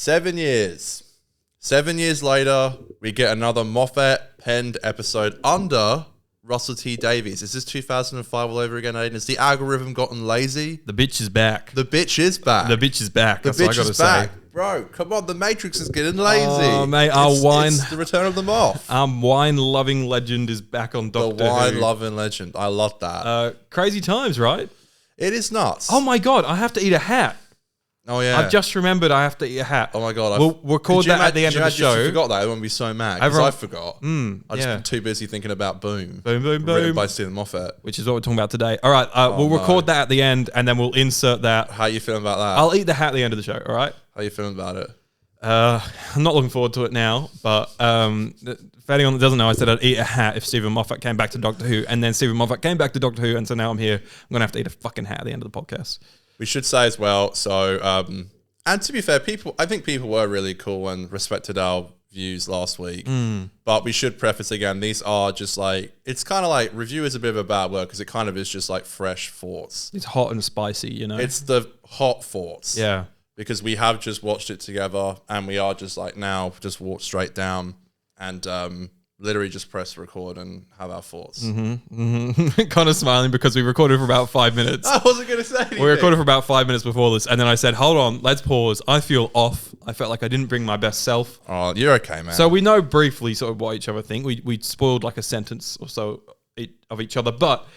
7 years. 7 years later, we get another Moffat penned episode under Russell T Davies. Is this 2005 all over again, Aiden? Has the algorithm gotten lazy? The bitch is back. The bitch is back. The bitch is back. That's the bitch what I gotta is back. say. Bro, come on. The Matrix is getting lazy. Oh, mate, it's the return of the Moff. Wine-loving legend is back on Doctor Who. The wine-loving legend. I love that. Crazy times, right? It is nuts. Oh, my God. I have to eat a hat. Oh, yeah. I've just remembered I have to eat a hat. Oh, my God. We'll record that at the end of the show. If you forgot that, everyone would be so mad because I forgot. I just been too busy thinking about Boom. Boom, boom, boom. Written by Stephen Moffat. Which is what we're talking about today. All right. We'll record that at the end and then we'll insert that. How are you feeling about that? I'll eat the hat at the end of the show. All right? How are you feeling about it? I'm not looking forward to it now, but for anyone that doesn't know, I said I'd eat a hat if Stephen Moffat came back to Doctor Who, and then Stephen Moffat came back to Doctor Who, and so now I'm here. I'm going to have to eat a fucking hat at the end of the podcast. We should say as well, so, and to be fair, I think people were really cool and respected our views last week, but we should preface again, these are just like, it's kind of like, review is a bit of a bad word, because it kind of is just like fresh thoughts. It's hot and spicy, you know? It's the hot thoughts. Yeah. Because we have just watched it together and we are just like now just walk straight down and literally just press record and have our thoughts. Kind of smiling because we recorded for about 5 minutes. I wasn't going to say anything. We recorded for about 5 minutes before this and then I said, hold on, let's pause. I feel off. I felt like I didn't bring my best self. Oh, you're okay, man. So we know briefly sort of what each other think. We spoiled like a sentence or so of each other. But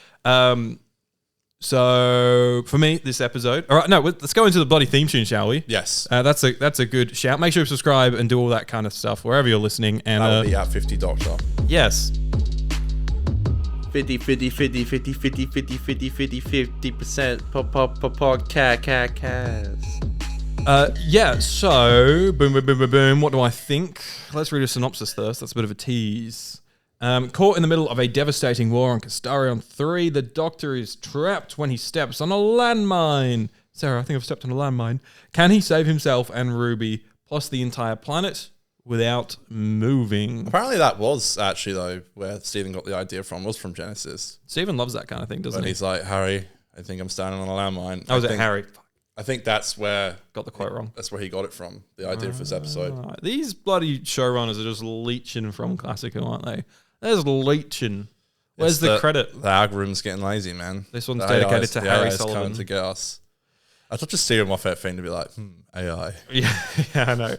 so for me, this episode. All right, no, let's go into the bloody theme tune, shall we? Yes. That's a good shout. Make sure you subscribe and do all that kind of stuff wherever you're listening. And that'll be at 50 Doctor. Yes. 50% podcast. Yeah, so boom, boom, boom, boom, boom. What do I think? Let's read a synopsis first. That's a bit of a tease. Caught in the middle of a devastating war on Castarion 3, the Doctor is trapped when he steps on a landmine. Sarah, I think I've stepped on a landmine. Can he save himself and Ruby, plus the entire planet, without moving? Apparently that was actually, though, where Stephen got the idea from, was from Genesis. Stephen loves that kind of thing, doesn't he? He's like, Harry, I think I'm standing on a landmine. Oh, was it Harry? I think that's where... Got the quote wrong. That's where he got it from, the idea for this episode. These bloody showrunners are just leeching from Classic, aren't they? There's leeching. Where's the credit? The algorithm's getting lazy, man. This one's dedicated to Harry Sullivan. Coming to get us. I thought just Stephen Moffat thing to be like, AI. Yeah, I know.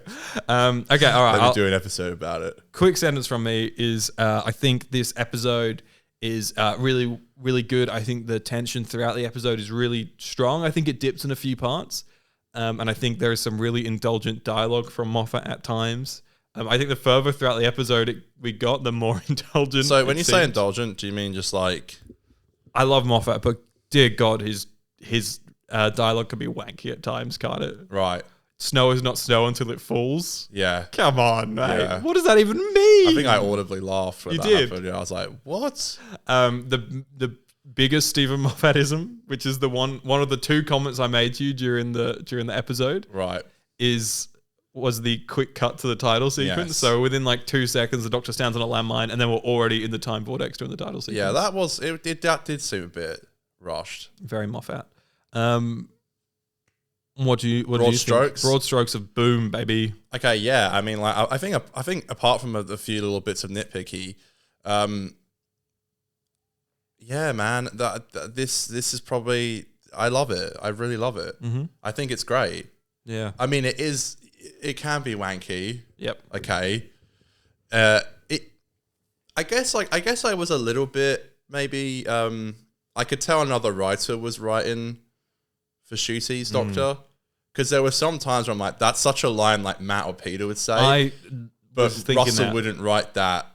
Okay, all right. Let me do an episode about it. Quick sentence from me is I think this episode is really, really good. I think the tension throughout the episode is really strong. I think it dips in a few parts. And I think there is some really indulgent dialogue from Moffat at times. I think the further throughout the episode we got, the more indulgent. So when you say indulgent, do you mean just like... I love Moffat, but dear God, his dialogue can be wanky at times, can't it? Right. Snow is not snow until it falls. Yeah. Come on, mate. Yeah. What does that even mean? I think I audibly laughed when that happened. Yeah, I was like, what? The biggest Stephen Moffatism, which is the one of the two comments I made to you during the episode. Right. Was the quick cut to the title sequence. Yes. So within like 2 seconds, the Doctor stands on a landmine, and then we're already in the time vortex during the title sequence. Yeah, that did seem a bit rushed. Very Moffat. What do you strokes? Think? Broad strokes of Boom, baby. Okay, yeah. I mean, like, I think apart from a few little bits of nitpicky, yeah, man, this is probably, I love it. I really love it. Mm-hmm. I think it's great. Yeah. I mean, it can be wanky. Yep. Okay. I guess I was a little bit maybe I could tell another writer was writing for Shooty's Doctor, because there were some times where I'm like, that's such a line like Matt or Peter would say, but Russell wouldn't write that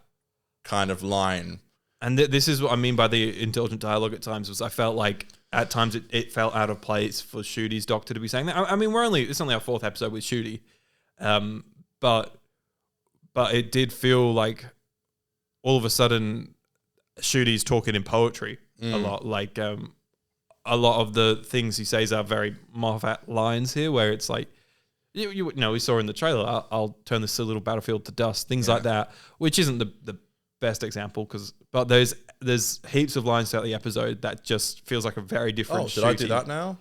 kind of line. And this is what I mean by the indulgent dialogue at times, was I felt like at times it felt out of place for Shooty's Doctor to be saying that. I mean, it's only our 4th episode with Shooty, but it did feel like all of a sudden Shooty's talking in poetry a lot. Like a lot of the things he says are very Moffat lines here, where it's like, you know, we saw in the trailer, I'll turn this little battlefield to dust, things like that, which isn't the best example, but there's heaps of lines throughout the episode that just feels like a very different. Did I do that now?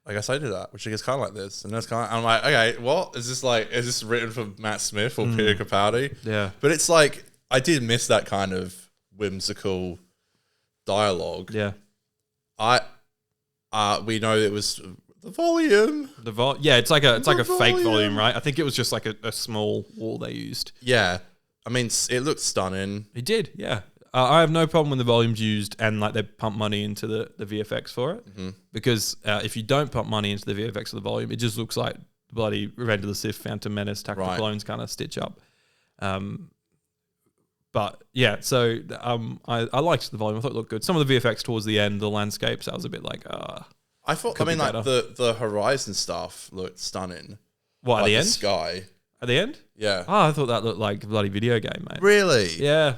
I guess I did that, which is kind of like this. And that's kind of, I'm like, okay, what? Is this written for Matt Smith or Peter Capaldi? Yeah. But it's like, I did miss that kind of whimsical dialogue. Yeah. We know it was the volume. Yeah, it's like a fake volume. volume, right? I think it was just like a small wall they used. Yeah. I mean, it looked stunning. It did, yeah. I have no problem when the volume's used and like they pump money into the VFX for it. Because if you don't pump money into the VFX of the volume, it just looks like bloody Revenge of the Sith, Phantom Menace, Attack of the Clones kind of stitch up. But yeah, so I liked the volume. I thought it looked good. Some of the VFX towards the end, the landscapes, I was a bit like, I thought, I mean, like the horizon stuff looked stunning. What, at like the end? Sky. At the end? Yeah. Oh, I thought that looked like a bloody video game, mate. Really? Yeah.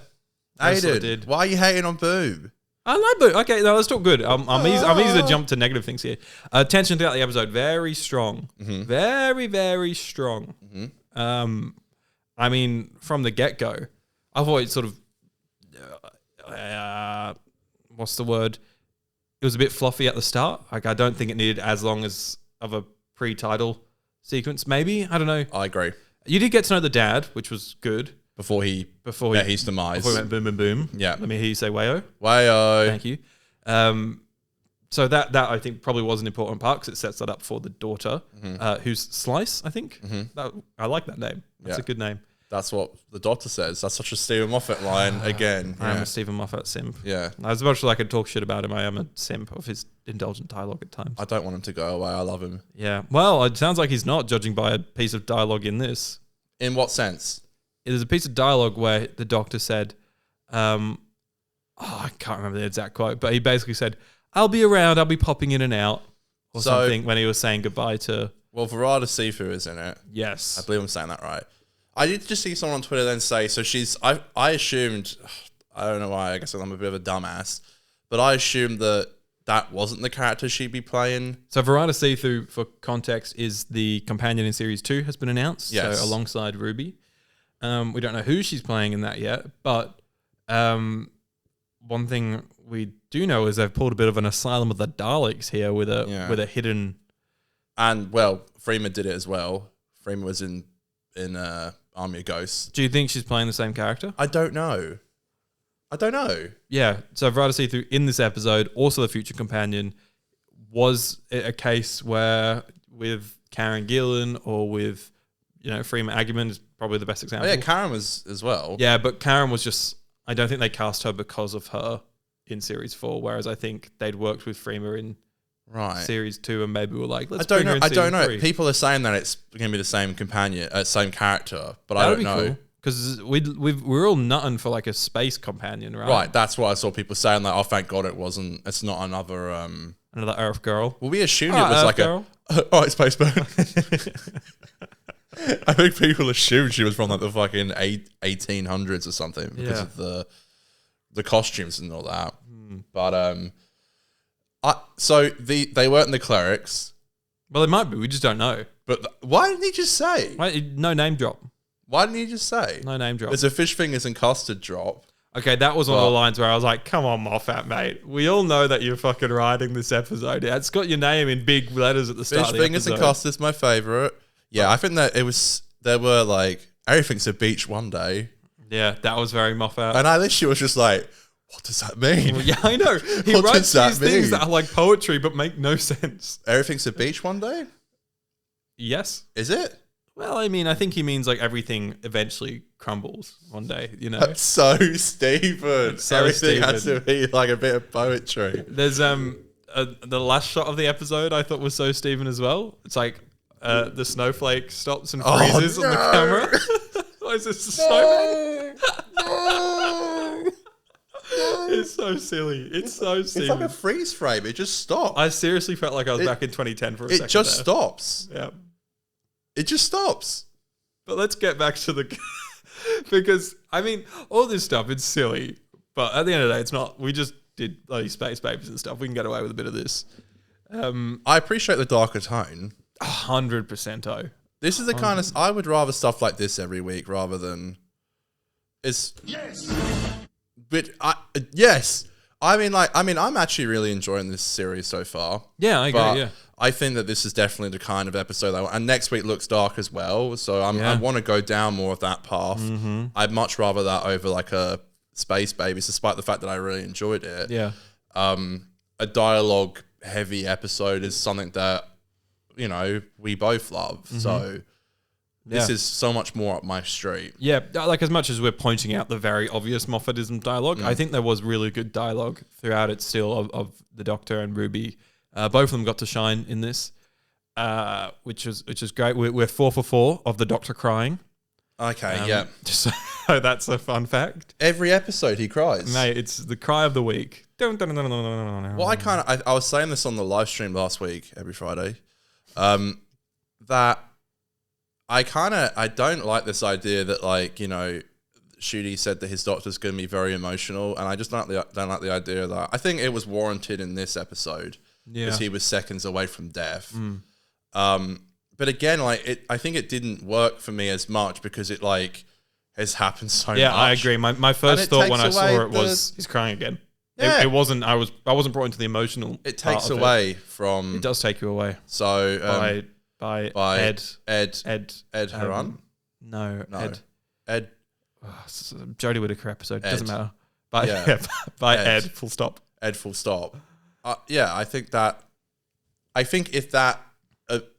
Aiden, why are you hating on Boob? I like Boob. Okay, no, that's still good. I'm easy to jump to negative things here. Tension throughout the episode, very strong. Very, very strong. I mean, from the get-go, I thought it sort of... what's the word? It was a bit fluffy at the start. Like, I don't think it needed as long as of a pre-title sequence, maybe. I don't know. I agree. You did get to know the dad, which was good. Before he met his demise. Before he went boom, boom, boom. Yeah. Let me hear you say wayo. Wayo. Thank you. So that I think probably was an important part because it sets that up for the daughter, who's Slice, I think. I like that name. That's a good name. That's what the doctor says. That's such a Stephen Moffat line again. I am a Stephen Moffat simp. Yeah. As much as I could talk shit about him, I am a simp of his indulgent dialogue at times. I don't want him to go away. I love him. Yeah. Well, it sounds like he's not, judging by a piece of dialogue in this. In what sense? There's a piece of dialogue where the doctor said, I can't remember the exact quote, but he basically said, I'll be around, I'll be popping in and out, or something, when he was saying goodbye to... Well, Verada Sifu is in it. Yes. I believe I'm saying that right. I did just see someone on Twitter then say, so she's... I assumed... I don't know why, I guess I'm a bit of a dumbass, but I assumed that wasn't the character she'd be playing. So Verada Sifu, for context, is the companion in Series 2, has been announced, yes. So alongside Ruby. We don't know who she's playing in that yet, but one thing we do know is they've pulled a bit of an Asylum of the Daleks here with a hidden... And, well, Freema did it as well. Freema was in Army of Ghosts. Do you think she's playing the same character? I don't know. Yeah, so Verada Sifu in this episode, also the future companion, was it a case where with Karen Gillan or with... Freema Agyeman is probably the best example. Oh, yeah, Karen was as well. Yeah, but Karen was just... I don't think they cast her because of her in Series 4, whereas I think they'd worked with Freema in Series 2 and maybe were like, let's bring her in I don't know. 3. People are saying that it's going to be the same companion, same character, but I don't know. Because we're all nutting for like a space companion, right? Right, that's what I saw people saying, like, oh, thank God it's not another... Another Earth girl. Well, we assumed it was Earth like girl. It's Space Bird. I think people assumed she was from like the fucking 1800s or something because of the costumes and all that. But so they weren't the clerics. Well, they might be. We just don't know. But why didn't he just say? No name drop. Why didn't he just say? No name drop. There's a fish fingers and custard drop. Okay, that was one of the lines where I was like, come on, Moffat, mate. We all know that you're fucking writing this episode. It's got your name in big letters at the start of the episode. Fish fingers and custard's my favourite. Yeah, I think that there were like, everything's a beach one day. Yeah, that was very Moffat. And I literally was just like, what does that mean? Well, yeah, I know. He writes these things that are like poetry but make no sense. Everything's a beach one day? Yes. Is it? Well, I mean, I think he means like everything eventually crumbles one day, That's so Stephen. Everything has to be like a bit of poetry. There's the last shot of the episode I thought was so Stephen as well. It's like the snowflake stops and freezes on the camera. What is this? The snowman? It's so silly. It's so silly. It's like a freeze frame. It just stops. I seriously felt like I was back in 2010 for a second. It just stops. Yeah. It just stops. But let's get back to the... because, I mean, all this stuff, it's silly. But at the end of the day, it's not... We just did bloody space babies and stuff. We can get away with a bit of this. I appreciate the darker tone. 100%. This is the kind of... I would rather stuff like this every week rather than... Yes! But yes! I'm actually really enjoying this series so far. Yeah, I agree, yeah. I think that this is definitely the kind of episode and next week looks dark as well. So I want to go down more of that path. I'd much rather that over like a Space Babies, despite the fact that I really enjoyed it. Yeah. A dialogue heavy episode is something that, you know, we both love. So this is so much more up my street. Yeah, like as much as we're pointing out the very obvious Moffatism dialogue, I think there was really good dialogue throughout it still of the Doctor and Ruby. Both of them got to shine in this, which is great. We're 4 for 4 of the Doctor crying. Okay, yeah. So that's a fun fact. Every episode he cries. Mate, it's the cry of the week. Well, I was saying this on the live stream last week, every Friday, that I don't like this idea that, like, you know, Ncuti said that his Doctor's going to be very emotional, and I just don't like the idea of that. I think it was warranted in this episode because he was seconds away from death. But again, like I think it didn't work for me as much because it like has happened so much. Yeah, I agree. My first thought when I saw it was he's crying again. Yeah. It wasn't. I wasn't brought into the emotional. It takes away from. It does take you away. So by Ed Haran. No. Ed. Jodie Whittaker episode. Ed. Doesn't matter. By Ed. Full stop. Ed. Full stop. Yeah, I think if that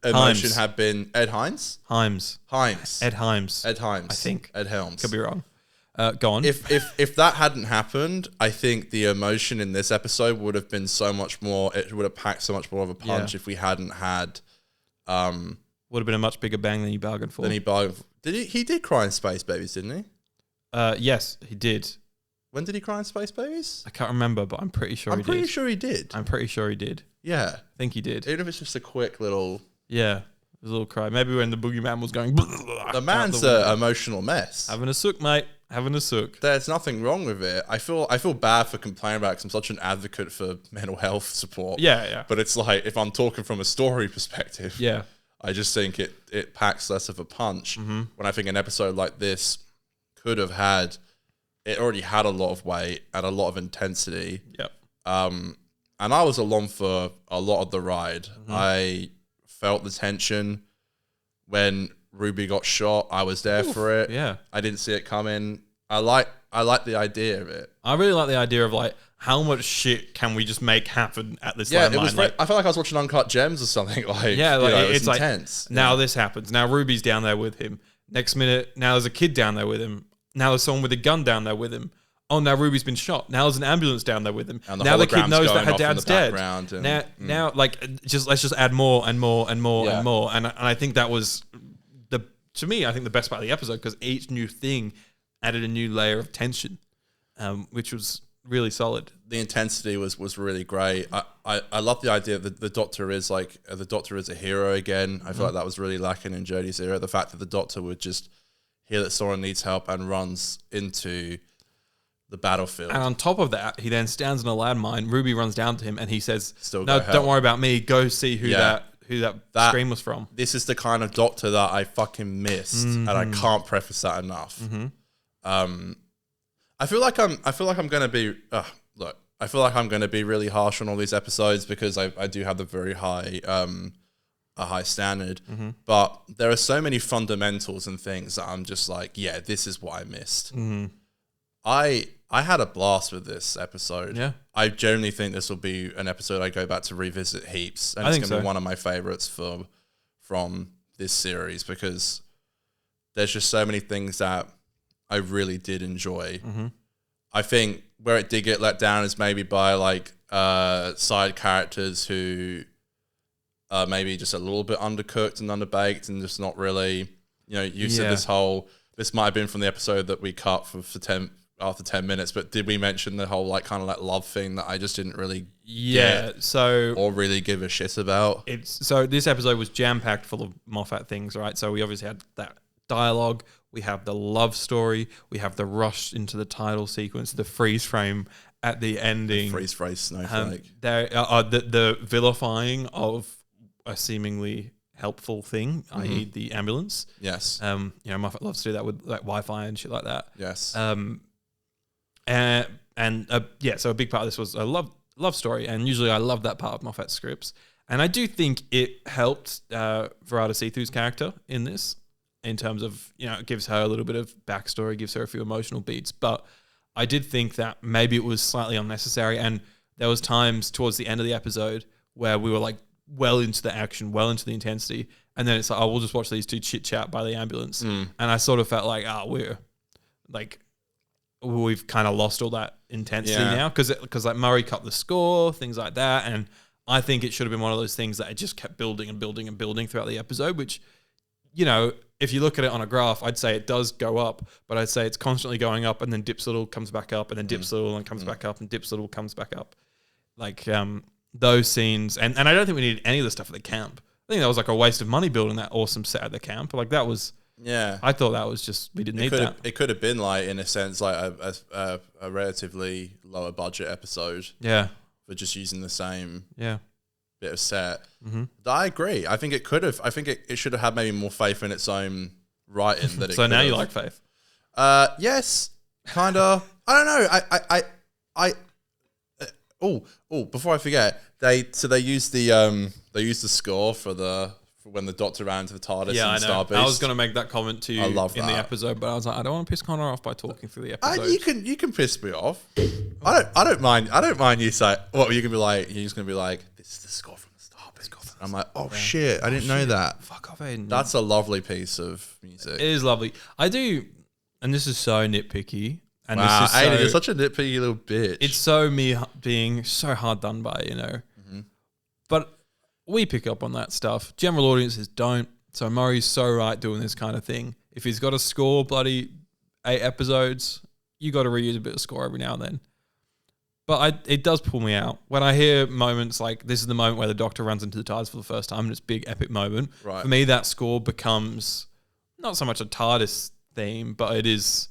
emotion had been Ed Himes. Ed Himes. I think. Ed Helms. Could be wrong. Go on. If that hadn't happened, I think the emotion in this episode would have been so much more. It would have packed so much more of a punch if we hadn't had. Would have been a much bigger bang than he bargained for. Did he? He did cry in Space Babies, didn't he? Yes, he did. When did he cry in Space Babies? I can't remember, but I'm pretty sure he did. I'm pretty sure he did. I'm pretty sure he did. Yeah, I think he did. Even if it's just a quick little. Yeah. A little cry. Maybe when the boogeyman was going. The man's an emotional mess. Having a sook, mate. Having a sook. There's nothing wrong with it. I feel bad for complaining about it because I'm such an advocate for mental health support. Yeah. But it's like, if I'm talking from a story perspective, yeah, I just think it packs less of a punch. When I think an episode like this could have had, it already had a lot of weight and a lot of intensity. Yep. And I was along for a lot of the ride. I felt the tension when Ruby got shot. I was there for it. Yeah. I didn't see it coming. I like the idea of it. I really like the idea of like, how much shit can we just make happen at this landline? It was I felt like I was watching Uncut Gems or something. Like, yeah, like, it was it's intense. Like, now this happens. Now Ruby's down there with him. Next minute, now there's a kid down there with him. Now there's someone with a gun down there with him. Oh, now Ruby's been shot. Now there's an ambulance down there with him. Now the kid knows that her dad's dead. Now, like, let's just add more and more and more and more. And I think that was to me, I think the best part of the episode, because each new thing added a new layer of tension, which was really solid. The intensity was really great. I love the idea that the Doctor is a hero again. I feel like that was really lacking in Jodie's era. The fact that the Doctor would just hear that someone needs help and runs into the battlefield. And on top of that, he then stands in a landmine. Ruby runs down to him and he says, "No, don't worry about me. Go see who that scream was from." This is the kind of Doctor that I fucking missed, and I can't preface that enough. I feel like I'm gonna be look. I feel like I'm gonna be really harsh on all these episodes because I do have the very high a high standard, but there are so many fundamentals and things that I'm just like, yeah, this is what I missed. I had a blast with this episode. Yeah. I genuinely think this will be an episode I go back to revisit heaps. And it's going to be one of my favorites from this series because there's just so many things that I really did enjoy. I think where it did get let down is maybe by like side characters who are maybe just a little bit undercooked and underbaked and just not really, you said this might have been from the episode that we cut after 10 minutes, but did we mention the whole like kind of like love thing that I just didn't really get or really give a shit about? So this episode was jam-packed full of Moffat things, right? So we obviously had that dialogue, we have the love story, we have the rush into the title sequence, the freeze frame at the ending. Freeze frame snowflake. The vilifying of a seemingly helpful thing, i.e. the ambulance. Yes. Moffat loves to do that with like Wi-Fi and shit like that. Yes. So a big part of this was a love story, and usually I love that part of Moffat scripts. And I do think it helped Verada Sethu's character in this, in terms of, it gives her a little bit of backstory, gives her a few emotional beats. But I did think that maybe it was slightly unnecessary. And there was times towards the end of the episode where we were like well into the action, well into the intensity. And then it's like, we'll just watch these two chit chat by the ambulance. And I sort of felt like, we've kind of lost all that intensity now. Because like Murray cut the score, things like that. And I think it should have been one of those things that it just kept building and building and building throughout the episode, which, if you look at it on a graph, I'd say it does go up, but I'd say it's constantly going up and then dips a little, comes back up, and then dips a little and comes back up, and dips a little, comes back up. Like those scenes. And I don't think we needed any of the stuff at the camp. I think that was like a waste of money building that awesome set at the camp. Like that was... Yeah. I thought that was just... We didn't need that. It could have been like, in a sense, like a relatively lower budget episode. Yeah. For just using the same... Yeah. Bit of set. I agree. I think it could have. I think it should have had maybe more faith in its own writing. That it so now you like Faith? Yes, kind of. I don't know. Before I forget, they used the score for when the Doctor ran into the TARDIS. Yeah, and I know. Starbase. I was going to make that comment to you I love in that. the episode, but I was like, I don't want to piss Connor off by talking through the episode. You can piss me off. I don't mind you say what you can be like. You're just gonna be like, this is the score from the Starbase. I'm like, shit, I didn't know that. Fuck off, Aiden. That's a lovely piece of music. It is lovely. I do, and this is so nitpicky. And wow, this is Aiden, you're such a nitpicky little bitch. It's so me being so hard done by, But we pick up on that stuff. General audiences don't. So Murray's so right doing this kind of thing. If he's got to score bloody 8 episodes, you got to reuse a bit of score every now and then. But it does pull me out. When I hear moments like, this is the moment where the Doctor runs into the TARDIS for the first time, and it's a big epic moment. Right. For me, that score becomes not so much a TARDIS theme, but it is...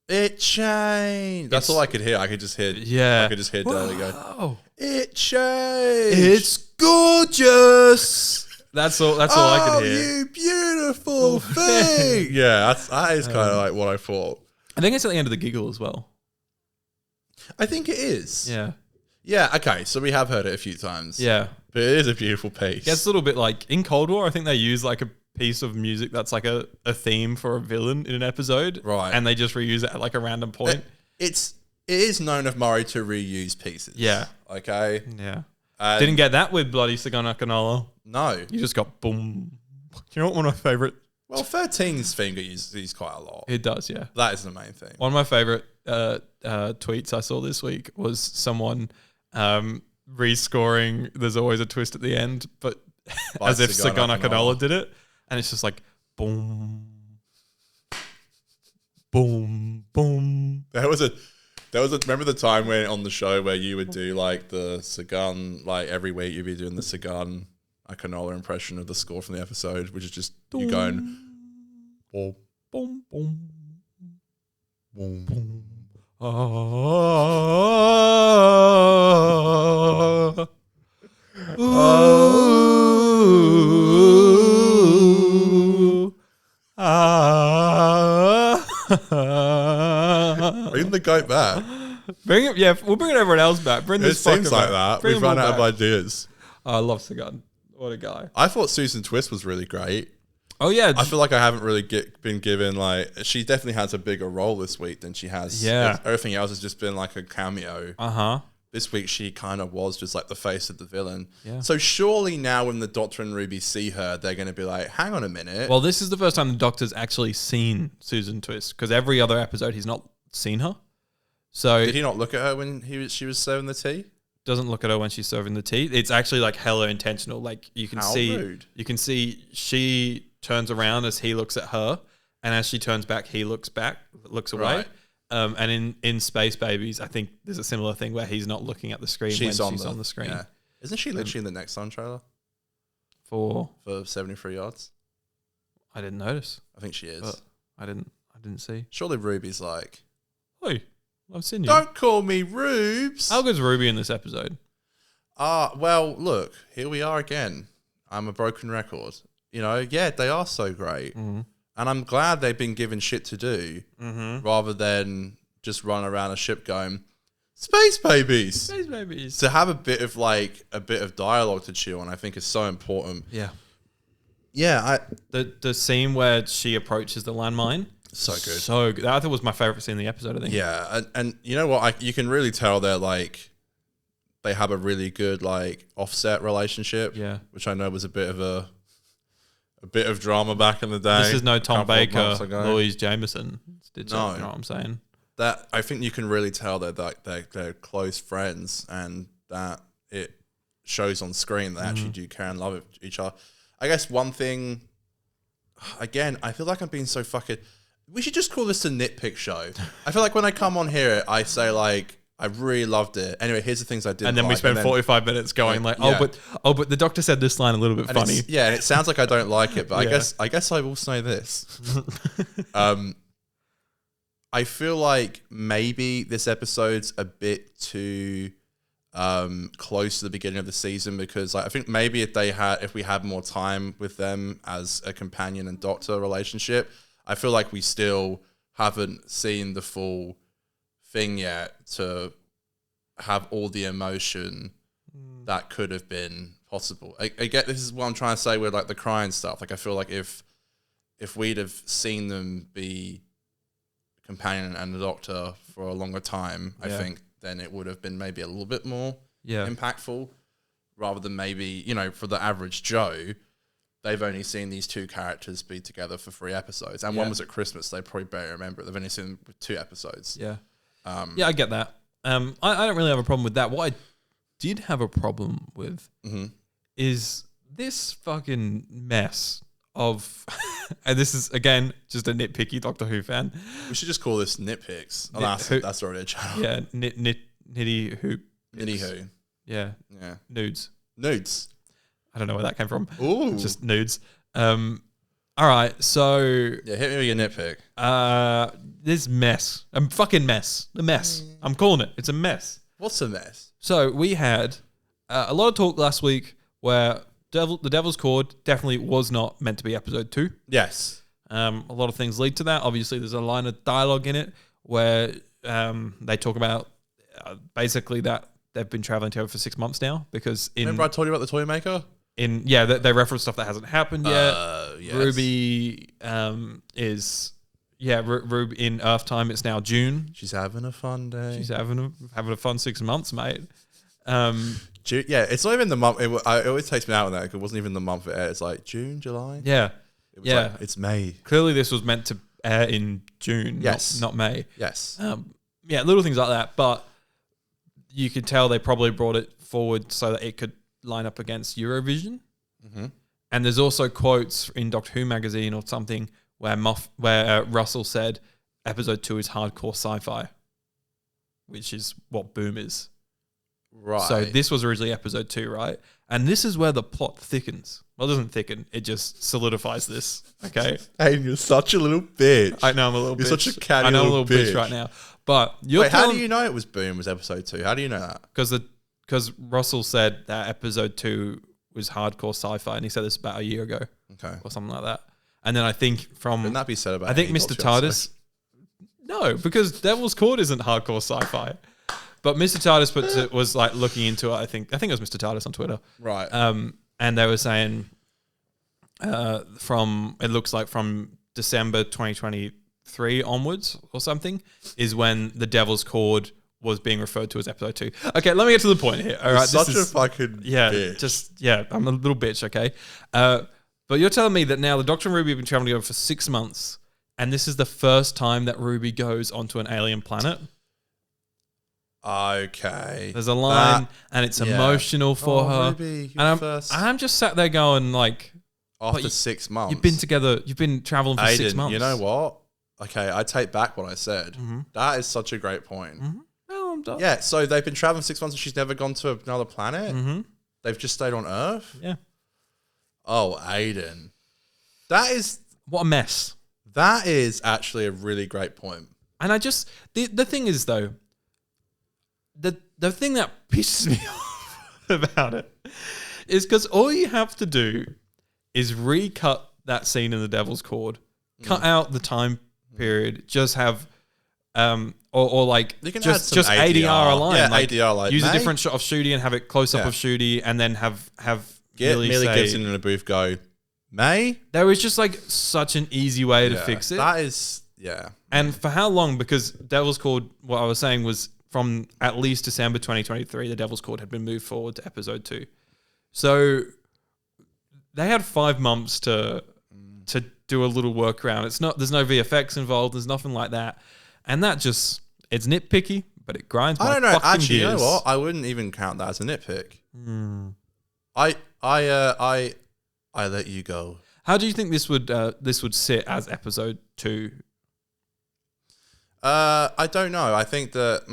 It changed. That's all I could hear. I could just hear. Yeah. I could just hear Dudley go. It changed. It's gorgeous. That's all I could hear. You beautiful thing. Yeah, that is kind of like what I thought. I think it's at the end of the giggle as well. I think it is. Yeah. Yeah. Okay. So we have heard it a few times. Yeah. But it is a beautiful piece. Yeah, it's a little bit like in Cold War. I think they use like a piece of music that's like a theme for a villain in an episode, right? And they just reuse it at like a random point. It is known of Murray to reuse pieces. Yeah. Okay. Yeah. Didn't get that with bloody Sagana Canola. No. You just got boom. You know what one of my favorite? Well, 13's finger uses quite a lot. It does, yeah. That is the main thing. One of my favorite tweets I saw this week was someone rescoring There's Always a Twist at the End, but as if Sagana Canola did it. And it's just like, boom, boom, boom. There was a remember the time when on the show where you would do like the Sagan, like every week you'd be doing the Sagan Canola impression of the score from the episode, which is just you going boom, boom, boom, boom, boom. Bring the goat back. Bring it, yeah. We'll bring everyone else back. Bring this. It seems like that. We've run out of ideas. I love Sagan. What a guy. I thought Susan Twist was really great. Oh yeah. I feel like I haven't really been given like she definitely has a bigger role this week than she has. Yeah. Everything else has just been like a cameo. Uh-huh. This week she kind of was just like the face of the villain. Yeah. So surely now when the Doctor and Ruby see her, they're going to be like, hang on a minute. Well, this is the first time the Doctor's actually seen Susan Twist because every other episode he's not seen her. So did he not look at her when she was serving the tea? Doesn't look at her when she's serving the tea. It's actually like hella intentional. Like you can rude. You can see she turns around as he looks at her, and as she turns back, he looks away. Right. And in Space Babies, I think there's a similar thing where he's not looking at the screen when she's on the screen. Yeah. Isn't she literally in the next Sun trailer? For 73 yards? I didn't notice. I think she is. But I didn't see. Surely Ruby's like, Oi, I've seen you. Don't call me Rubes. How good's Ruby in this episode? Well, look, here we are again. I'm a broken record. You know, yeah, they are so great. Mm-hmm. And I'm glad they've been given shit to do rather than just run around a ship going, Space babies. Space babies. To have a bit of dialogue to chew on, I think is so important. Yeah. Yeah, The scene where she approaches the landmine. So good. So good. That I thought was my favorite scene in the episode, I think. Yeah, and you know what? You can really tell they're like, they have a really good like offset relationship. Yeah. Which I know was a bit of drama back in the day. This is no Tom Baker, ago. Louise Jameson. No. You know what I'm saying? That I think you can really tell that they're close friends, and that it shows on screen that they actually do care and love each other. I guess one thing, again, I feel like I'm being so fucking. We should just call this a nitpick show. I feel like when I come on here, I say like, I really loved it. Anyway, here's the things I did. And then we spend 45 minutes going like, but the doctor said this line a little bit funny. Yeah, and it sounds like I don't like it, but I guess I will say this. I feel like maybe this episode's a bit too close to the beginning of the season, because like, I think maybe if we had more time with them as a companion and doctor relationship, I feel like we still haven't seen the full thing yet to have all the emotion that could have been possible. I get, this is what I'm trying to say with like the crying stuff. Like I feel like if we'd have seen them be companion and the doctor for a longer time, I think then it would have been maybe a little bit more impactful, rather than maybe, you know, for the average Joe, they've only seen these two characters be together for 3 episodes, and one was at Christmas. They probably barely remember it. They've only seen them with 2 episodes. Yeah. I get that. I don't really have a problem with that. What I did have a problem with is this fucking mess of, and this is again just a nitpicky Doctor Who fan. We should just call this nitpicks. That's already a channel. Yeah, nitty who. Nitty who. Yeah. Nudes. I don't know where that came from. Ooh. Just nudes. All right, so yeah, hit me with your nitpick. This mess. Fucking mess. The mess. I'm calling it. It's a mess. What's a mess? So we had a lot of talk last week where the Devil's Cord definitely was not meant to be episode 2. Yes. A lot of things lead to that. Obviously, there's a line of dialogue in it where they talk about basically that they've been traveling together for 6 months now, because remember I told you about the toy maker? They reference stuff that hasn't happened yet. Yes. Ruby is Ruby in Earth time. It's now June. She's having a fun day. She's having a fun 6 months, mate. June, it's not even the month. It always takes me out on that, because it wasn't even the month it aired. It's like June, July. Yeah, it was like, it's May. Clearly, this was meant to air in June. Yes, not May. Yes. Little things like that, but you could tell they probably brought it forward so that it could line up against Eurovision. Mm-hmm. And there's also quotes in Doctor Who magazine or something where Russell said episode 2 is hardcore sci-fi, which is what Boom is. Right. So this was originally episode 2, right? And this is where the plot thickens. Well, it doesn't thicken. It just solidifies this, okay? Hey, you're such a little bitch. I know I'm a little bitch. You're such a catty I know I'm a little little bitch bitch right now. But how do you know it was Boom was episode 2? How do you know that? Because Russell said that episode 2 was hardcore sci-fi, and he said this about a year ago. Okay. Or something like that. And then I think Wouldn't that be said about I think Mr. TARDIS... No, because Devil's Cord isn't hardcore sci-fi. But Mr. TARDIS was like looking into it. I think it was Mr. TARDIS on Twitter. Right. And they were saying it looks like from December 2023 onwards or something is when the Devil's Cord was being referred to as episode 2. Okay, let me get to the point here. All right, such a fucking bitch. I'm a little bitch, okay? But you're telling me that now the Doctor and Ruby have been traveling together for 6 months, and this is the first time that Ruby goes onto an alien planet? Okay. There's a line, and it's emotional for her. Ruby, and I'm just sat there going like... After 6 months. You've been together, you've been traveling for 6 months. You know what? Okay, I take back what I said. Mm-hmm. That is such a great point. Mm-hmm. No, I'm done. Yeah, so they've been traveling 6 months and she's never gone to another planet? Mm-hmm. They've just stayed on Earth? Yeah. Oh, Aiden. That is... What a mess. That is actually a really great point. And I just... The thing is, though, the thing that pisses me off about it is because all you have to do is recut that scene in the Devil's Cord, cut out the time period, just have or like You can add just some ADR a line. Yeah, like, ADR, like, use a May? different shot of Shooty and have it close up of Shooty, and then have Get Millie Millie say, Gibson in a booth. Go, May. There was just like such an easy way to fix it. That is, yeah. And for how long? Because Devil's Cord, what I was saying was from at least December 2023, the Devil's Cord had been moved forward to episode 2. So they had 5 months to do a little workaround. There's no VFX involved. There's nothing like that. And that just, it's nitpicky, but it grinds my I don't know. fucking Actually, gears. you know what? I wouldn't even count that as a nitpick. I let you go. How do you think this would sit as episode 2? I don't know. I think that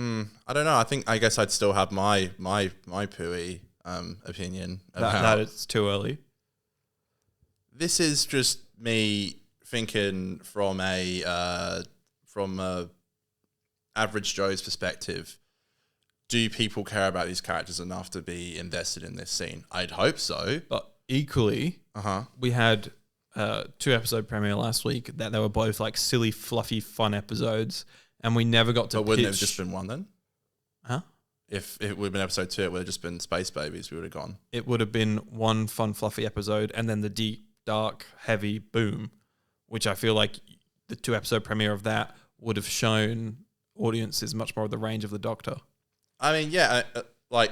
I don't know. I guess I'd still have my pooey opinion That it's too early. This is just me thinking from a average Joe's perspective. Do people care about these characters enough to be invested in this scene? I'd hope so. But equally, we had 2 episode premiere last week that they were both like silly, fluffy, fun episodes, and we never got to But wouldn't it pitch. have just been one then? Huh? If it would have been episode 2, it would have just been Space Babies. We would have gone. It would have been one fun, fluffy episode, and then the deep, dark, heavy boom, which I feel like the 2 episode premiere of that would have shown audiences much more of the range of the Doctor. I mean, yeah, like,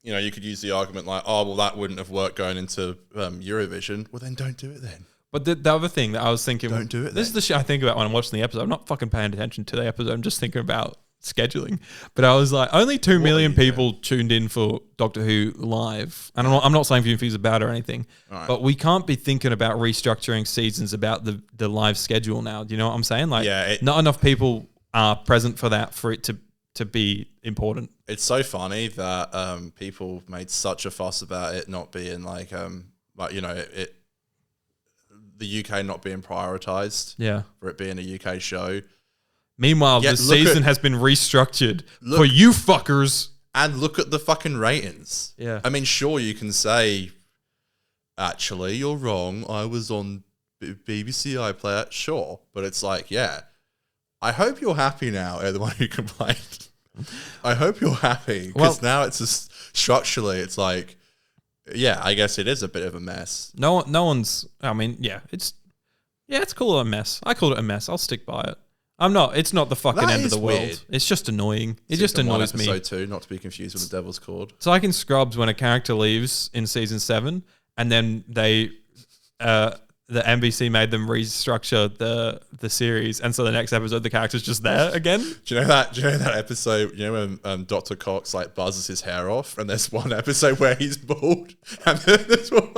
you know, you could use the argument like, oh, well, that wouldn't have worked going into Eurovision. Well, then don't do it then. But the other thing that I was thinking, Don't do it this is the shit I think about when I'm watching the episode. I'm not fucking paying attention to the episode. I'm just thinking about scheduling. But I was like, only 2 million people tuned in for Doctor Who live. And I'm not saying Few is bad or anything, but we can't be thinking about restructuring seasons about the live schedule now. Do you know what I'm saying? Like, not enough people are present for that for it to be important. It's so funny that people made such a fuss about it not being like you know, the UK not being prioritized. Yeah. For it being a UK show. Meanwhile, the season has been restructured for you fuckers. And look at the fucking ratings. Yeah. I mean, sure, you can say, actually, you're wrong. I was on BBC iPlayer. Sure. But it's like, yeah. I hope you're happy now, the one who complained. I hope you're happy. Because now it's just structurally, it's like, yeah, I guess it is a bit of a mess. No one's, I mean, it's called a mess. I called it a mess. I'll stick by it. It's not the fucking end of the world. Weird. It's just annoying. It just annoys me. Episode 2, not to be confused with the Devil's Cord. So like in Scrubs, when a character leaves in season 7, and then the NBC made them restructure the series, and so the next episode the character's just there again. Do you know that episode? You know when Dr. Cox like buzzes his hair off, and there's one episode where he's bald, and then there's one.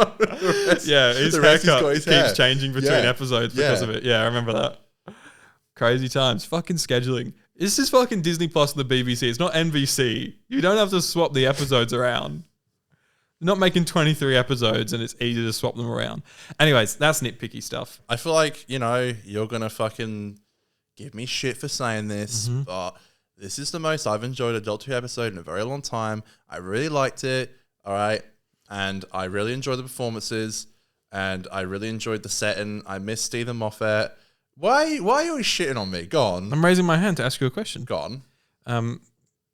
His haircut keeps hair. changing between episodes because of it. Yeah, I remember that. Crazy times. Fucking scheduling. This is fucking Disney Plus and the BBC. It's not NBC. You don't have to swap the episodes around. They're not making 23 episodes and it's easy to swap them around. Anyways, that's nitpicky stuff. I feel like, you know, you're going to fucking give me shit for saying this, but this is the most I've enjoyed a Doctor Who episode in a very long time. I really liked it, all right? And I really enjoyed the performances, and I really enjoyed the setting. I miss Stephen Moffat. Why are you always shitting on me? Go on. I'm raising my hand to ask you a question. Go on.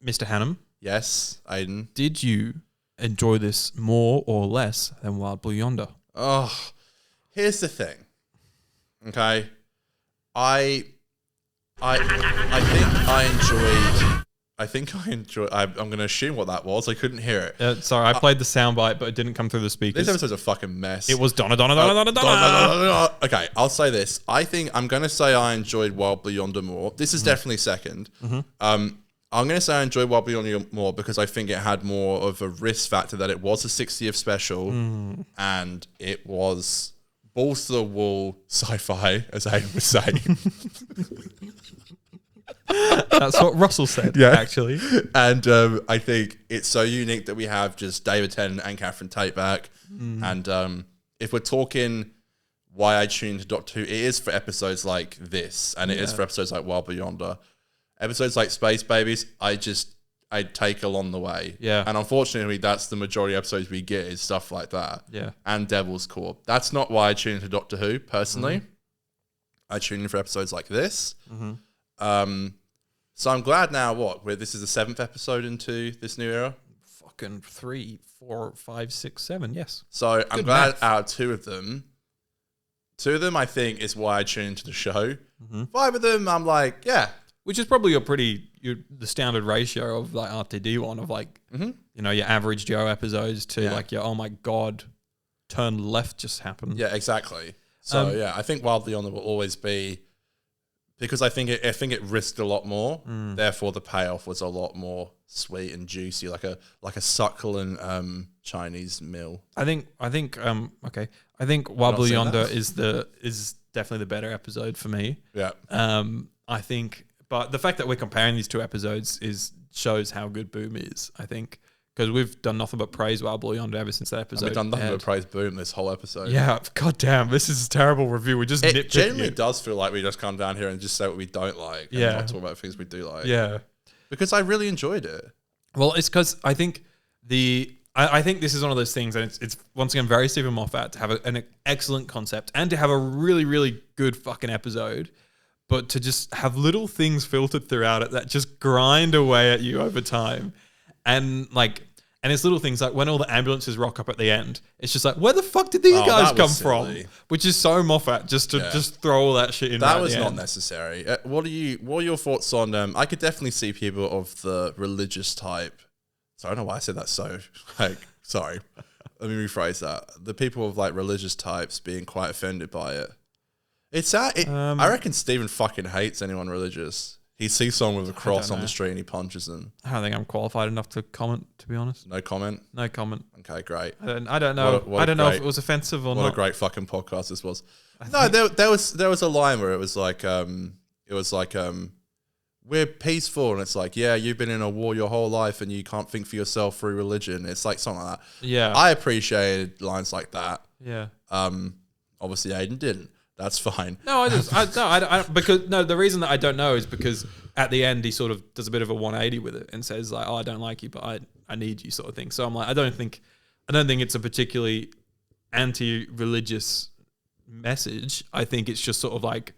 Mr. Hannum. Yes, Aiden. Did you enjoy this more or less than Wild Blue Yonder? Oh, here's the thing. Okay. I think I enjoyed. I'm going to assume what that was. I couldn't hear it. Sorry, I played the soundbite, but it didn't come through the speakers. This episode's a fucking mess. It was Donna. Okay, I'll say this. I think I'm going to say I enjoyed Wild Blue Yonder more. This is definitely second. I'm going to say I enjoyed Wild Blue Yonder more because I think it had more of a risk factor that it was a 60th special and it was balls to the wall sci-fi, as I was saying. That's what Russell said, actually. And I think it's so unique that we have just David Tennant and Catherine Tate back. And if we're talking why I tuned to Doctor Who, it is for episodes like this, and it is for episodes like Wild Blue Yonder. Episodes like Space Babies, I take along the way. Yeah. And unfortunately, that's the majority of episodes we get is stuff like that. Yeah. And Devil's Core. That's not why I tune into Doctor Who, personally. I tune in for episodes like this. So I'm glad now. This is the 7th episode into this new era. Fucking 3, 4, 5, 6, 7. Yes. So I'm Good glad math. out of two of them I think is why I tune into the show. 5 of them I'm like, yeah. Which is probably the standard ratio of like RTD one of like, your average Joe episodes to like your, oh my God, turn left just happened. Yeah, exactly. So yeah, I think Wildly On will always be, because I think it risked a lot more. Therefore, the payoff was a lot more sweet and juicy, like a succulent Chinese meal. I think Wobbly Yonder is definitely the better episode for me. Yeah. I think, but the fact that we're comparing these two episodes shows how good Boom is. I think because we've done nothing but praise Wobbly Yonder ever since that episode. We've done nothing but praise Boom this whole episode. Yeah. God damn, this is a terrible review. We just it genuinely does feel like we just come down here and just say what we don't like. And not talk about things we do like. Yeah. Because I really enjoyed it. Well, it's because I think I think this is one of those things, and it's once again very Stephen Moffat to have an excellent concept and to have a really, really good fucking episode, but to just have little things filtered throughout it that just grind away at you over time. And it's little things like when all the ambulances rock up at the end, it's just like, where the fuck did these guys come from? Which is so Moffat just to throw all that shit in. That was not necessary. What are your thoughts on? I could definitely see people of the religious type. So I don't know why I said that. So sorry. Let me rephrase that. The people of like religious types being quite offended by it. It's sad. I reckon Stephen fucking hates anyone religious. He sees someone with a cross on the street and he punches them. I don't think I'm qualified enough to comment, to be honest. No comment? No comment. Okay, great. I don't know. I don't know if it was offensive or not. What a great fucking podcast this was. No, there was a line where it was like, we're peaceful, and it's like, yeah, you've been in a war your whole life and you can't think for yourself through religion. It's like something like that. Yeah. I appreciated lines like that. Yeah. Obviously Aiden didn't. That's fine. No, the reason that I don't know is because at the end he sort of does a bit of a 180 with it and says like, oh, I don't like you, but I need you, sort of thing. So I'm like, I don't think it's a particularly anti-religious message. I think it's just sort of like,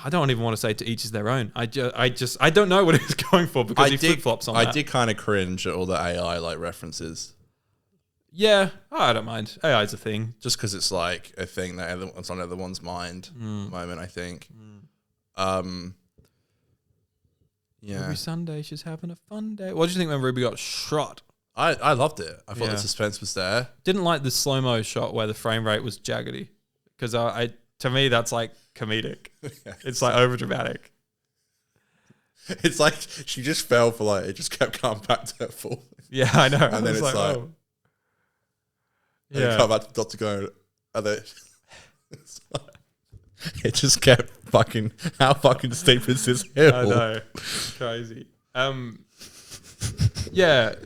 I don't even want to say to each is their own. I don't know what he was going for because he flip-flops on that. I did kind of cringe at all the AI like references. Yeah, I don't mind. AI is a thing. Just because it's like a thing that it's on everyone's mind at the moment, I think. Yeah. Ruby Sunday, she's having a fun day. What did you think when Ruby got shot? I loved it. I thought the suspense was there. Didn't like the slow-mo shot where the frame rate was jaggedy. Because to me, that's like comedic. It's like over-dramatic. It's like she just fell for like, it just kept coming back to her fall. Yeah, I know. And then it's like oh. And then come back to the doctor going, and then it just kept fucking, how fucking steep is this hill? I know. Crazy. Yeah.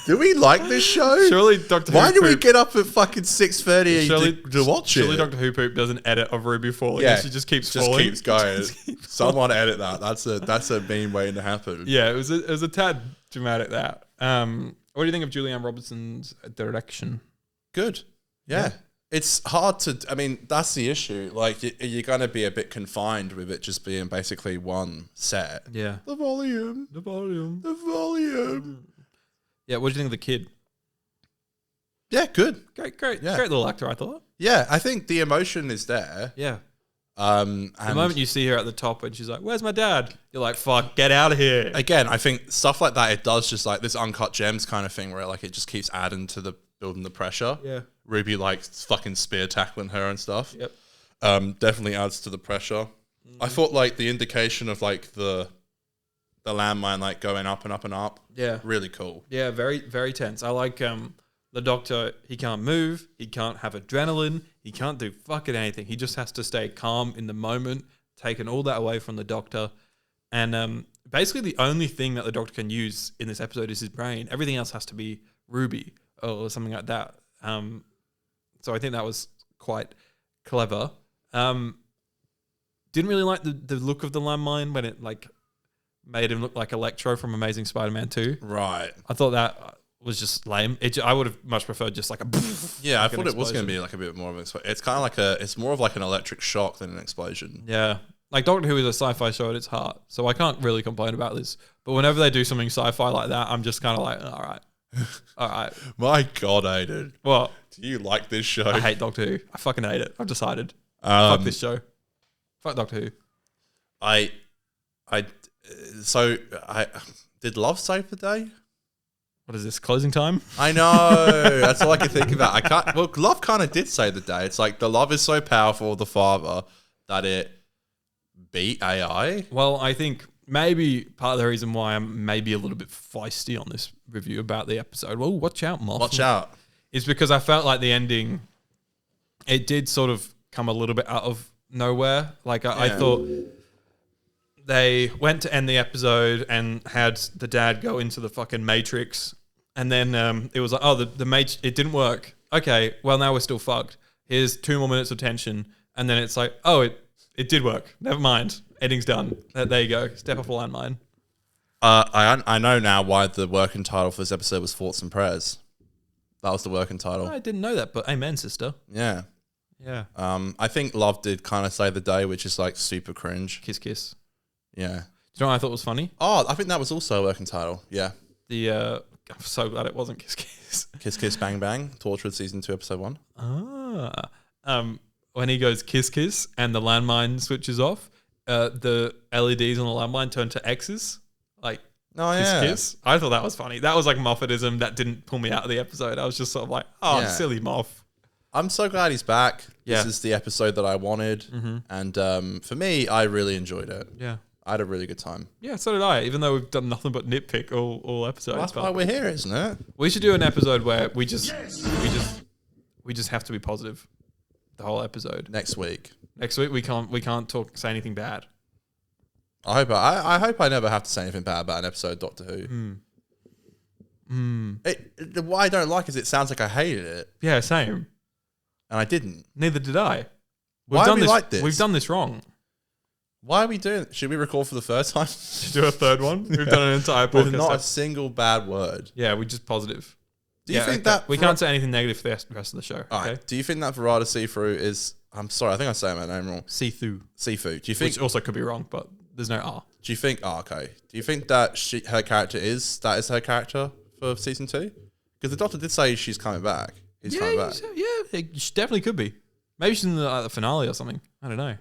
Do we like this show? Surely Dr. Why do we get up at fucking 6:30 to watch it? Surely Dr. Who Poop does an edit of Ruby falling. Yeah, she just keeps falling. Keeps going. Someone edit that. That's a mean waiting to happen. Yeah, it was a tad dramatic that. What do you think of Julianne Robertson's direction? Good. Yeah. It's hard to, I mean, that's the issue. Like, you're going to be a bit confined with it just being basically one set. Yeah. The volume. Yeah, what do you think of the kid? Yeah, good. Great little actor, I thought. Yeah, I think the emotion is there. Yeah. And the moment you see her at the top and she's like, where's my dad? You're like, fuck, get out of here. Again, I think stuff like that, it does just like this uncut gems kind of thing where like it just keeps adding to the building the pressure. Yeah. Ruby like fucking spear tackling her and stuff. Yep. Definitely adds to the pressure. I thought like the indication of like the landmine like going up and up and up. Yeah. Really cool. Yeah, very, very tense. I like the doctor, he can't move, he can't have adrenaline, he can't do fucking anything. He just has to stay calm in the moment, taking all that away from the doctor. And basically the only thing that the doctor can use in this episode is his brain. Everything else has to be Ruby or something like that. So I think that was quite clever. Didn't really like the look of the landmine when it like made him look like Electro from Amazing Spider-Man 2. Right. I thought that was just lame. I would have much preferred just like a yeah. I thought it was going to be like a bit more of an explosion. It's kind of like it's more of like an electric shock than an explosion. Yeah. like Doctor Who is a sci-fi show at its heart, so I can't really complain about this. But whenever they do something sci-fi like that, I'm just kind of like, all right. My God, Aiden. What? Do you like this show? I hate Doctor Who. I fucking hate it. I've decided. Fuck this show. Fuck Doctor Who. I did Love save the day? What is this, closing time? I know. That's all I can think about. Well, Love kind of did save the day. It's like the love is so powerful of the father that it beat AI. Well, I think maybe part of the reason why I'm maybe a little bit feisty on this review about the episode, well, watch out, Moff. Watch out. Is because I felt like the ending, it did sort of come a little bit out of nowhere. Like I thought they went to end the episode and had the dad go into the fucking Matrix, and then it was like, oh, it didn't work. Okay, well now we're still fucked. Here's 2 more minutes of tension, and then it's like, oh, it did work. Never mind. Ending's done. There you go. Step off a landmine. I know now why the working title for this episode was Thoughts and Prayers. That was the working title. I didn't know that, but amen, sister. Yeah. Yeah. I think Love did kind of save the day, which is like super cringe. Kiss, kiss. Yeah. Do you know what I thought was funny? Oh, I think that was also a working title. Yeah. I'm so glad it wasn't Kiss Kiss. Kiss Kiss Bang Bang, Tortured Season 2, Episode 1. When he goes Kiss Kiss and the landmine switches off, the LEDs on the landmine turn to X's. Like, Kiss Kiss. I thought that was funny. That was like Moffatism that didn't pull me out of the episode. I was just sort of like, silly Moff. I'm so glad he's back. Yeah. This is the episode that I wanted. Mm-hmm. And for me, I really enjoyed it. Yeah. I had a really good time. Yeah, so did I, even though we've done nothing but nitpick all episodes. Well, that's why we're here, isn't it? We should do an episode where we just have to be positive the whole episode. Next week. Next week we can't say anything bad. I hope I never have to say anything bad about an episode of Doctor Who. What I don't like is it sounds like I hated it. Yeah, same. And I didn't. Neither did I. Why are we like this? We've done this wrong. Why are we doing it? Should we record for the first time? Do a third one? We've done an entire podcast. With not a single bad word. Yeah, we're just positive. Do you think that... We can't say anything negative for the rest of the show. All right. Do you think that Verada see-through is... I'm sorry, I think I say my name wrong. See-through. See-through. Do you think... Which also could be wrong, but there's no R. Do you think... Oh, okay. Do you think that her character is her character for season 2? Because the Doctor did say she's coming back. He's coming back. Yeah, she definitely could be. Maybe she's in the finale or something. I don't know.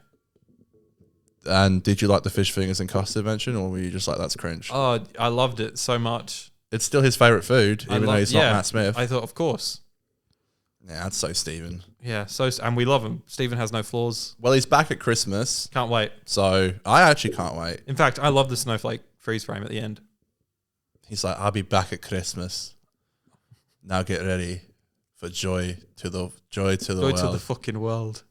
And did you like the fish fingers and custard mention, or were you just like, that's cringe? Oh, I loved it so much. It's still his favourite food, even though he's not Matt Smith. I thought, of course. Yeah, that's so Stephen. Yeah, and we love him. Stephen has no flaws. Well, he's back at Christmas. Can't wait. So I actually can't wait. In fact, I love the snowflake freeze frame at the end. He's like, I'll be back at Christmas. Now get ready for joy to the world. Joy to the fucking world.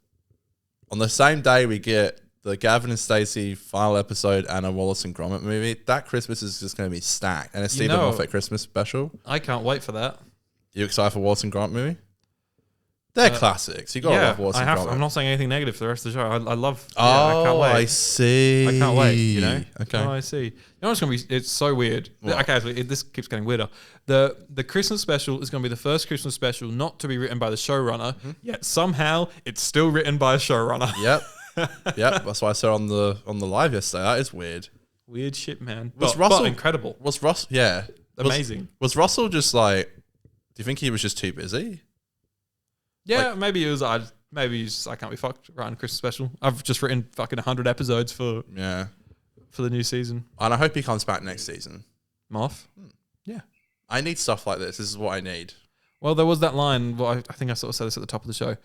On the same day we get the Gavin and Stacey final episode and a Wallace and Gromit movie. That Christmas is just going to be stacked. And a Stephen Moffat Christmas special. I can't wait for that. You excited for Wallace and Gromit movie? They're classics. You got to love Wallace and Gromit. I'm not saying anything negative for the rest of the show. I love. I can't wait. I see. I can't wait. You know. Okay. Oh, I see. You know what's going to be? It's so weird. What? Okay, actually, this keeps getting weirder. The Christmas special is going to be the first Christmas special not to be written by the showrunner. Yet somehow it's still written by a showrunner. Yep. Yep. That's why I said on the live yesterday. That is weird. Weird shit, man. Was But Russell incredible? Was Russell? Yeah. Amazing. Was Russell just like? Do you think he was just too busy? Yeah, maybe it was. Maybe he's just, I can't be fucked writing a Christmas special. I've just written fucking 100 episodes for the new season. And I hope he comes back next season. Moff. Yeah. I need stuff like this. This is what I need. Well, there was that line. Well, I think I sort of said this at the top of the show,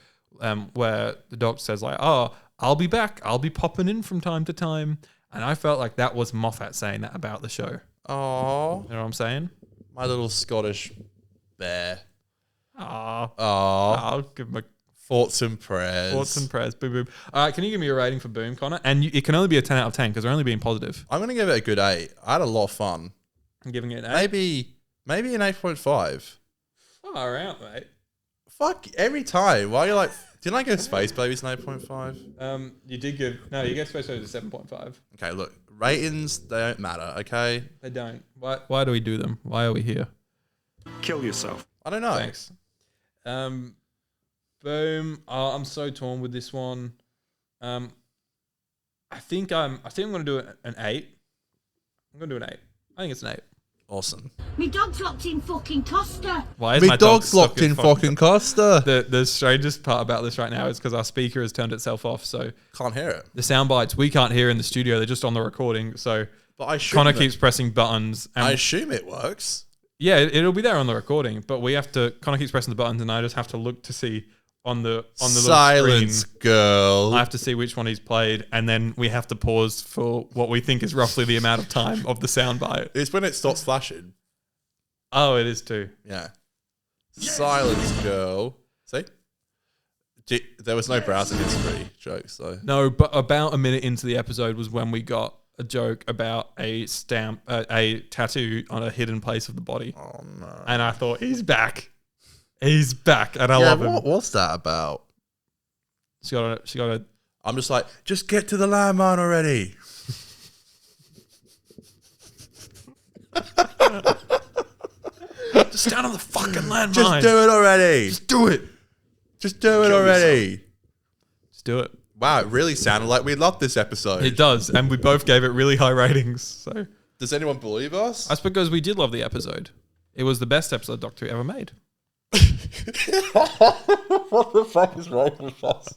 where the Doctor says like, "Oh, I'll be back. I'll be popping in from time to time," and I felt like that was Moffat saying that about the show. Oh, you know what I'm saying? My little Scottish bear. Oh, I'll give him a thoughts and prayers. Thoughts and prayers. Boom, boom. All right, can you give me a rating for Boom, Connor? And it can only be a 10 out of 10 because we're only being positive. I'm gonna give it a good 8. I had a lot of fun. I'm giving it an 8. Maybe an 8.5. Far out, mate. Fuck every time. Why are you like? Didn't I go Space Babies an 8.5? You did give. No, you get Space Babies a 7.5. Okay, look, ratings they don't matter. Okay, they don't. Why do we do them? Why are we here? Kill yourself. I don't know. Thanks. Boom. I'm so torn with this one. I think I'm going to do an 8. I'm going to do an 8. I think it's an 8. Awesome. Me dog's locked in fucking Costa. Why is My my dog's dog locked in fucking Costa. The strangest part about this right now is because our speaker has turned itself off, so Can't hear it. the sound bites we can't hear in the studio. They're just on the recording. So But I assume Connor that- keeps pressing buttons. And I assume it works. yeah, it'll be there on the recording, but we have to. Connor keeps pressing the buttons, and I just have to look to see on the Silence, little screen. girl. I have to see which one he's played, and then we have to pause for what we think is roughly the amount of time of the soundbite. It's when it stops flashing. Oh, it is too. Yeah. Silence, girl. See? There was no browser history jokes, though. No, but about a minute into the episode was when we got a joke about a stamp, a tattoo on a hidden place of the body. Oh, no. And I thought, he's back. He's back, and I love him. What was that about? She got a. I'm just like, just get to the landmine already. Just stand on the fucking landmine. Just do it already. Just do it. Just do it already. Just do it. Wow, it really sounded like we loved this episode. It does, and we both gave it really high ratings. So Does anyone believe us? that's because we did love the episode. It was the best episode Doctor Who ever made. What the fuck is wrong with us?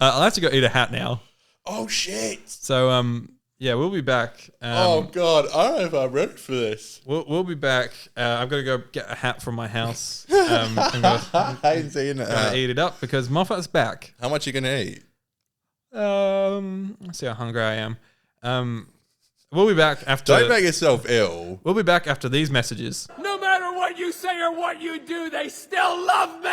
I'll have to go eat a hat now. Oh, shit. So yeah, we'll be back. Oh, God. I don't know if I'm ready for this. We'll be back. I've got to go get a hat from my house. I'm gonna I ain't seen it. eat it up because Moffat's back. How much are you going to eat? Let's see how hungry I am. We'll be back after. Don't make yourself ill. We'll be back after these messages. No matter what you say or what you do, they still love me!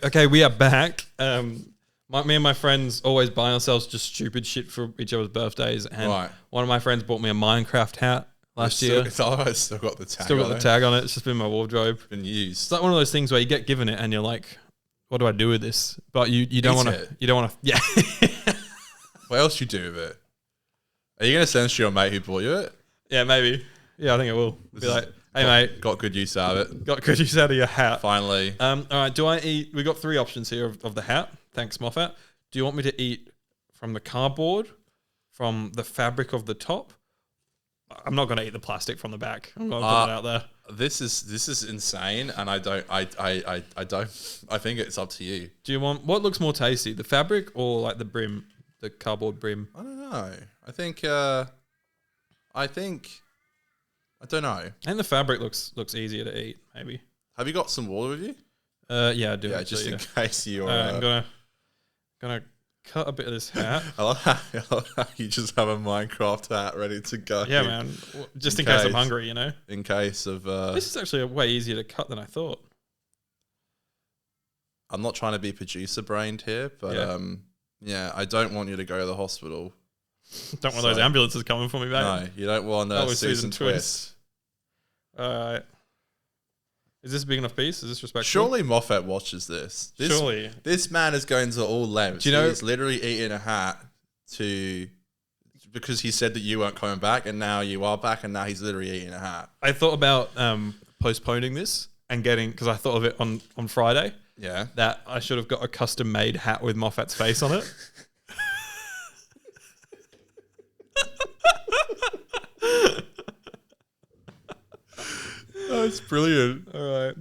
Okay, we are back. Me and my friends always buy ourselves just stupid shit for each other's birthdays, and Right. one of my friends bought me a Minecraft hat last year. It's still got the tag. Still got the tag on it. It's just been in my wardrobe. Been used. It's like one of those things where you get given it and you're like, "What do I do with this?" But you don't Eat want it. to. You don't want to. Yeah. What else you do with it? Are you going to send to your mate who bought you it? Yeah, maybe. Yeah, I think it will. Be is- like, "Hey mate, Got good use out of it. got good use out of your hat." Finally. All right. Do I eat? We got 3 options here of the hat. Thanks, Moffat. Do you want me to eat from the cardboard, from the fabric of the top? I'm not going to eat the plastic from the back. I'm going to put it out there. This is insane, and I don't. I think it's up to you. Do you want what looks more tasty, the fabric or like the brim, the cardboard brim? I don't know. I think. I don't know. I think the fabric looks easier to eat. Maybe. Have you got some water with you? Yeah, I do. Yeah, actually, just in yeah. case you're. I'm gonna cut a bit of this hat. I love how you just have a Minecraft hat ready to go. Yeah, man. Just in In case I'm case. hungry, you know. In case of. This is actually way easier to cut than I thought. I'm not trying to be producer brained here, but yeah, I don't want you to go to the hospital. Don't want those So- ambulances coming for me, mate. No, you don't want Always Susan Susan Twist. All right. Is this a big enough piece? Is this respectful? Surely Moffat watches this. Surely. This man is going to all lengths. Do you know- He's literally eating a hat because he said that you weren't coming back, and now you are back, and now he's literally eating a hat. I thought about postponing this and getting, because I thought of it on Friday, Yeah. that I should have got a custom made hat with Moffat's face on it. Oh, it's brilliant. All right.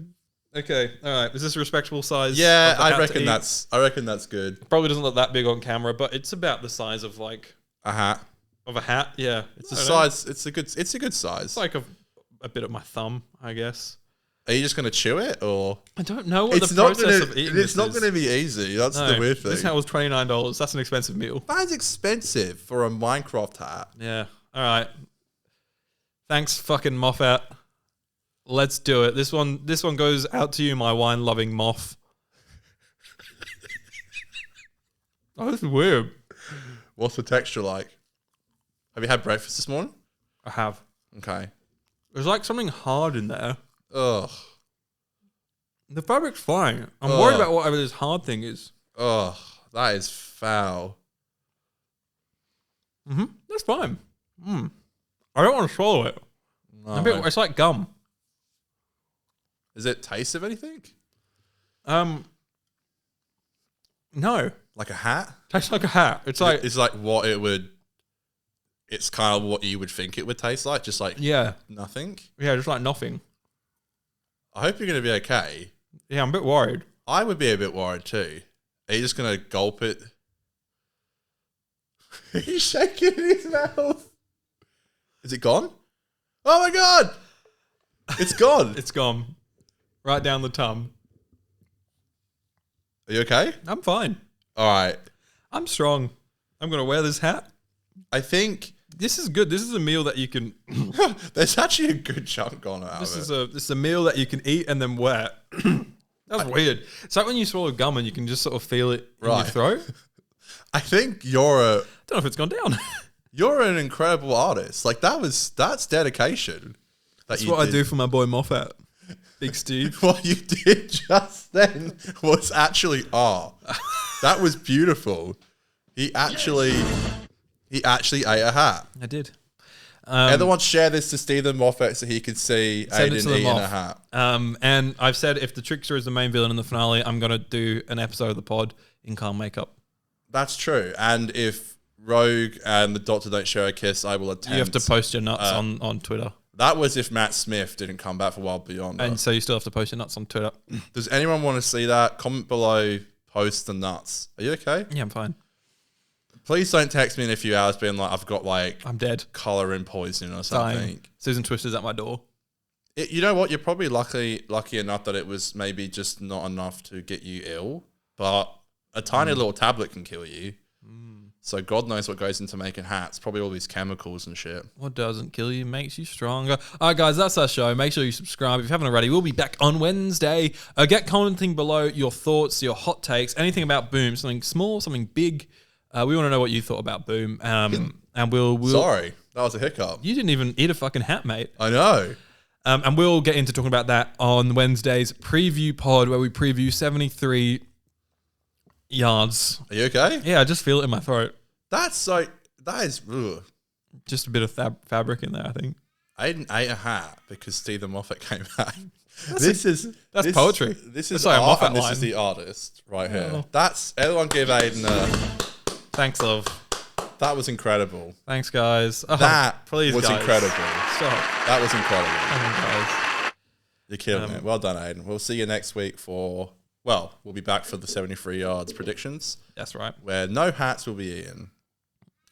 Okay. All right. Is this a respectable size? Yeah, of the I hat to reckon eat? that's good. Probably doesn't look that big on camera, but it's about the size of like A hat. of a hat. Yeah. It's a I don't know. size. It's a good size. It's like a bit of my thumb, I guess. Are you just gonna chew it, or I don't know what it's the not process gonna? of eating It's this not is. gonna be easy. That's the weird thing. This hat was $29. That's an expensive meal. That's expensive for a Minecraft hat. Yeah. All right. Thanks, fucking Moffat. Let's do it. This one goes out to you, my wine-loving moth. Oh, this is weird. What's the texture like? Have you had breakfast this morning? I have. Okay. There's like something hard in there. Ugh. The fabric's fine. I'm worried Ugh. about whatever this hard thing is. Ugh. That is foul. That's fine. I don't want to swallow it. No. It's like gum. Does it taste of anything? No. Like a hat? Tastes like a hat. It's like It's like what it would it's kind of what you would think it would taste like, just like nothing. Yeah, just like nothing. I hope you're going to be okay. Yeah, I'm a bit worried. I would be a bit worried too. Are you just going to gulp it? He's shaking his mouth. Is it gone? Oh my God. It's gone. It's gone. Right down the tum. Are you okay? I'm fine. All right. I'm strong. I'm going to wear this hat. I think This is good. This is a meal that you can... there's actually a good chunk gone out This of it. is a meal that you can eat and then wear. That's weird. It's like when you swallow gum and you can just sort of feel it in your Right. throat. I think you're I don't know if it's gone down. you're an incredible artist. Like that's dedication. That's what I do for my boy Moffat. Big Steve. What you did just then was actually art. That was beautiful. He actually ate a hat. I did. Everyone share this to Stephen Moffat so he could see Send it to Aiden them eating off. a hat. And I've said if the Trickster is the main villain in the finale, I'm going to do an episode of the pod in calm makeup. That's true. And if Rogue and the Doctor don't share a kiss, I will attempt. You have to post your nuts on Twitter. That was if Matt Smith didn't come back for Wild Beyond. And so you still have to post your nuts on Twitter. Does anyone want to see that? Comment below, post the nuts. Are you okay? Yeah, I'm fine. Please don't text me in a few hours being like, I've got like I'm dead. colouring poison or something. Dying. Susan Twister's at my door. You know what? You're probably lucky enough that it was maybe just not enough to get you ill, but a tiny little tablet can kill you. So God knows what goes into making hats. Probably all these chemicals and shit. What doesn't kill you makes you stronger. All right, guys, that's our show. Make sure you subscribe if you haven't already. We'll be back on Wednesday. Get commenting below your thoughts, your hot takes, anything about Boom, something small, something big. We want to know what you thought about Boom. And we'll Sorry, that was a hiccup. You didn't even eat a fucking hat, mate. I know. And we'll get into talking about that on Wednesday's preview pod where we preview 73 yards. Are you okay? Yeah, I just feel it in my throat. That is. Ugh. Just a bit of fabric in there, I think. Aiden ate a hat because Stephen Moffat came back. That's poetry. This is That's like a art, Moffat and this line. is the artist right here. Oh. That's everyone give Aiden a. Thanks, love. That was incredible. Thanks, guys. Oh, That please, was guys. incredible. Stop. That was incredible. Come on, guys. You're killing it. Well done, Aiden. We'll see you next week for. Well, we'll be back for the 73 yards predictions, That's right. where no hats will be eaten.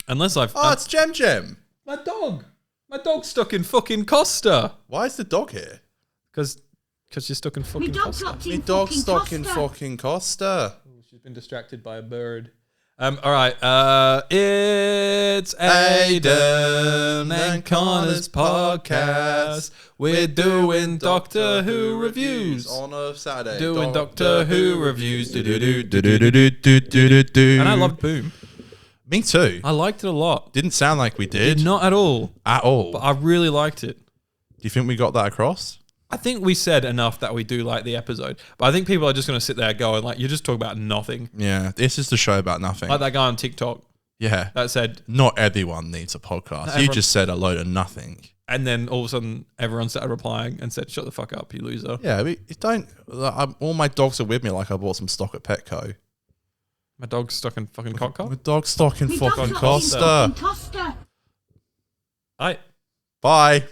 Unless I've... Oh, it's Gem. my dog. My dog's stuck in fucking Costa. Why is the dog here? Because you're stuck in Me fucking dog's Costa. locked in My dog's fucking stuck in Costa. fucking Costa. She's been distracted by a bird. All right. It's Aiden and Connor's podcast. We're doing Doctor Who reviews. on a Saturday. Doing Doctor Who reviews. And And I loved Boom. Me too. I liked it a lot. Didn't sound like we did Not at all, at all. but I really liked it. Do you think we got that across? I think we said enough that we do like the episode, but I think people are just going to sit there going like, "You just talk about nothing." Yeah, this is the show about nothing. Like that guy on TikTok Yeah, that said, not everyone needs a podcast. You everyone- just said a load of nothing. and then all of a sudden everyone started replying and said, "Shut the fuck up, you loser." Yeah, all my dogs are with me. Like I bought some stock at Petco. My dog's stuck in fucking cock. My dog's stock in Me fucking dog's locked in Costa. fucking Costa. I. Bye.